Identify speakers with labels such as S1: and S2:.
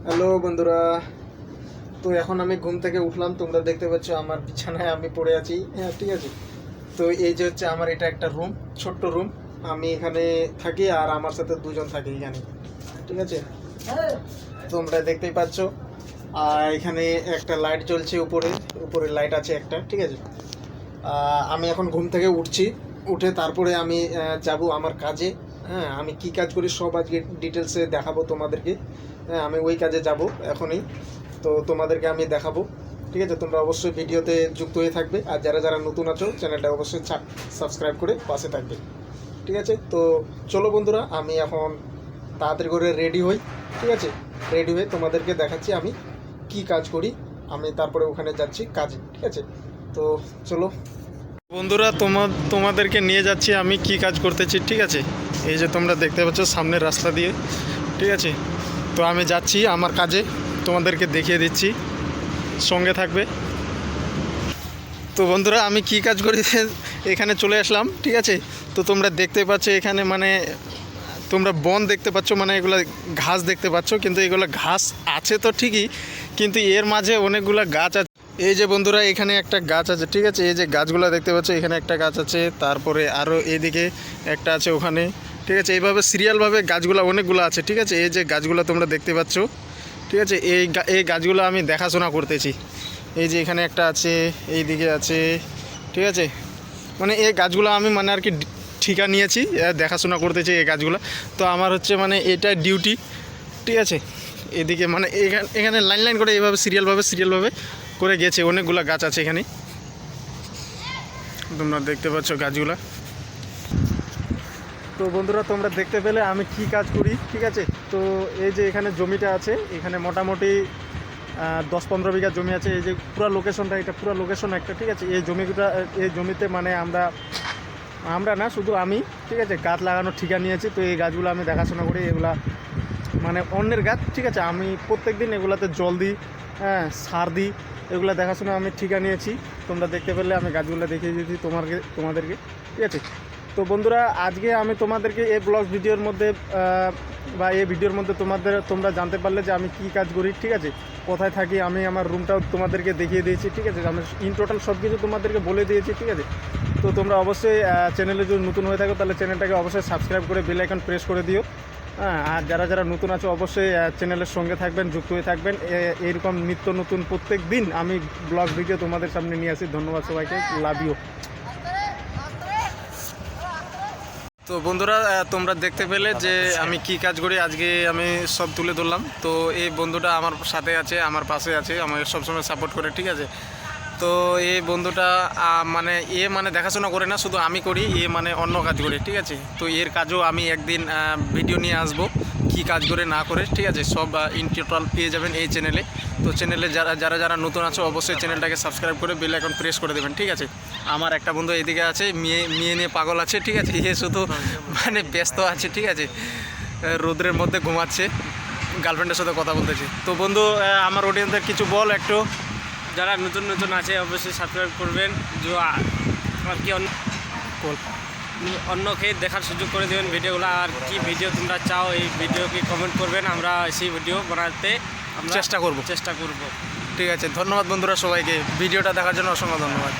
S1: Hello বন্ধুরা, তো এখন আমি ঘুম থেকে উঠলাম। তোমরা দেখতে পাচ্ছ আমার বিছানায় আমি পড়ে আছি। হ্যাঁ, ঠিক আছে। তো এই যে হচ্ছে আমার এটা একটা রুম, ছোট্ট রুম। আমি এখানে থাকি আর আমার সাথে দুজন থাকে এখানে, ঠিক আছে। তোমরা দেখতেই পাচ্ছ। আর এখানে একটা লাইট জ্বলছে, উপরে উপরে লাইট আছে একটা, ঠিক আছে। আমি এখন ঘুম থেকে উঠছি, উঠে তারপরে আমি যাব আমার কাজে। হ্যাঁ, আমি কি কাজ করি সব আজকে ডিটেলসে দেখাবো তোমাদেরকে। হ্যাঁ, আমি ওই কাজে যাব এখনই, তো তোমাদেরকে আমি দেখাবো, ঠিক আছে। তোমরা অবশ্যই ভিডিওতে যুক্ত হয়ে থাকবে, আর যারা যারা নতুন আছো চ্যানেলটা অবশ্যই সাবস্ক্রাইব করে পাশে থাকবে, ঠিক আছে। তো চলো বন্ধুরা, আমি এখন তাড়াতাড়ি করে রেডি হই, ঠিক আছে। রেডি হয়ে তোমাদেরকে দেখাচ্ছি আমি কি কাজ করি। আমি তারপরে ওখানে যাচ্ছি কাজে, ঠিক আছে। তো চলো বন্ধুরা, তোমাদেরকে নিয়ে যাচ্ছি আমি কি কাজ করতেছি, ঠিক আছে। এই যে তোমরা দেখতে পাচ্ছ সামনের রাস্তা দিয়ে, ঠিক আছে। তো আমি যাচ্ছি আমার কাজে, তোমাদেরকে দেখিয়ে দিচ্ছি, সঙ্গে থাকবে। তো বন্ধুরা, আমি কি কাজ করি এখানে চলে আসলাম, ঠিক আছে। তো তোমরা দেখতে পাচ্ছ এখানে মানে তোমরা বন দেখতে পাচ্ছ, মানে এগুলো ঘাস দেখতে পাচ্ছ, কিন্তু এগুলো ঘাস আছে তো ঠিকই, কিন্তু এর মাঝে অনেকগুলো গাছ আছে। এই যে বন্ধুরা, এখানে একটা গাছ আছে, ঠিক আছে। এই যে গাছগুলো দেখতে পাচ্ছ, এখানে একটা গাছ আছে, তারপরে আরও এদিকে একটা আছে ওখানে, ঠিক আছে। এইভাবে সিরিয়ালভাবে গাছগুলো অনেকগুলো আছে, ঠিক আছে। এই যে গাছগুলো তোমরা দেখতে পাচ্ছ, ঠিক আছে। এই গাছগুলো আমি দেখাশোনা করতেছি। এই যে এখানে একটা আছে, এই দিকে আছে, ঠিক আছে। মানে এই গাছগুলো আমি মানে আর কি ঠিকা নিয়েছি, দেখাশোনা করতেছি এই গাছগুলো। তো আমার হচ্ছে মানে এটা ডিউটি, ঠিক আছে। এদিকে মানে এখানে লাইন লাইন করে এইভাবে সিরিয়ালভাবে করে গেছে, অনেকগুলো গাছ আছে এখানে, তোমরা দেখতে পাচ্ছ গাছগুলো। তো বন্ধুরা, তোমরা দেখতে পেলে আমি কি কাজ করি, ঠিক আছে। তো এই যে এখানে জমিটা আছে, এখানে মোটামুটি 10-15 বিঘা জমি আছে। এই যে পুরো লোকেশনটা, এটা পুরো লোকেশন একটা, ঠিক আছে। এই জমিতে মানে আমরা না, শুধু আমি, ঠিক আছে, গাছ লাগানোর ঠিকা নিয়েছি। তো এই গাছগুলো আমি দেখাশোনা করি, এগুলা মানে অন্যের গাছ, ঠিক আছে। আমি প্রত্যেক দিন এগুলাতে জল দিই, হ্যাঁ, সার দিই, এগুলো দেখাশোনা আমি ঠিকা নিয়েছি। তোমরা দেখতে পেলে আমি গাছগুলো দেখিয়ে দিয়েছি তোমাদেরকে, ঠিক আছে। তো বন্ধুরা, আজকে আমি তোমাদেরকে এই ব্লগ ভিডিওর মধ্যে বা এই ভিডিওর মধ্যে তোমরা জানতে পারলে যে আমি কি কাজ করি, ঠিক আছে। কোথায় থাকি আমি, আমার রুমটাও তোমাদেরকে দেখিয়ে দিয়েছি, ঠিক আছে। আমি ইন টোটাল সব কিছু তোমাদেরকে বলে দিয়েছি, ঠিক আছে। তো তোমরা অবশ্যই চ্যানেলে যদি নতুন হয়ে থাকো তাহলে চ্যানেলটাকে অবশ্যই সাবস্ক্রাইব করে বেল আইকন প্রেস করে দিও। হ্যাঁ, আর যারা যারা নতুন আছো অবশ্যই চ্যানেলের সঙ্গে থাকবেন, যুক্ত হয়ে থাকবেন। এইরকম নিত্য নতুন প্রত্যেক দিন আমি ব্লগ ভিডিও তোমাদের সামনে নিয়ে আসি। ধন্যবাদ সবাইকে, লাভ ইউ। তো বন্ধুরা, তোমরা দেখতে পেলে যে আমি কি কাজ করি, আজকে আমি সব তুলে ধরলাম। তো এই বন্ধুটা আমার সাথে আছে, আমার পাশে আছে, আমাকে সবসময় সাপোর্ট করে, ঠিক আছে। তো এই বন্ধুটা মানে দেখাশোনা করে না, শুধু আমি করি, মানে অন্য কাজ করে, ঠিক আছে। তো এর কাজও আমি একদিন ভিডিও নিয়ে আসবো, কি কাজ করে না করে, ঠিক আছে। সব ইন টোটাল পেয়ে যাবেন এই চ্যানেলে। তো চ্যানেলে যারা নতুন আছো অবশ্যই চ্যানেলটাকে সাবস্ক্রাইব করে বেল আইকন প্রেস করে দেবেন, ঠিক আছে। আমার একটা বন্ধু এদিকে আছে, মেয়ে নিয়ে পাগল আছে, ঠিক আছে। এ শুধু মানে ব্যস্ত আছে, ঠিক আছে। রোদ্রের মধ্যে ঘুমাচ্ছে, গার্লফ্রেন্ডের সাথে কথা বলতেছে। তো বন্ধু, আমার অডিয়েন্সদের কিছু বল একটু।
S2: যারা নতুন আছে অবশ্যই সাবস্ক্রাইব করবেন, আর কি অন্যকে দেখার সুযোগ করে দেবেন ভিডিওগুলো। আর কি ভিডিও তোমরা চাও এই ভিডিওকে কমেন্ট করবেন, আমরা সেই ভিডিও বানাতে
S1: চেষ্টা করব।
S2: ঠিক আছে।
S1: ধন্যবাদ বন্ধুরা সবাইকে, ভিডিওটা দেখার জন্য অসংখ্য ধন্যবাদ।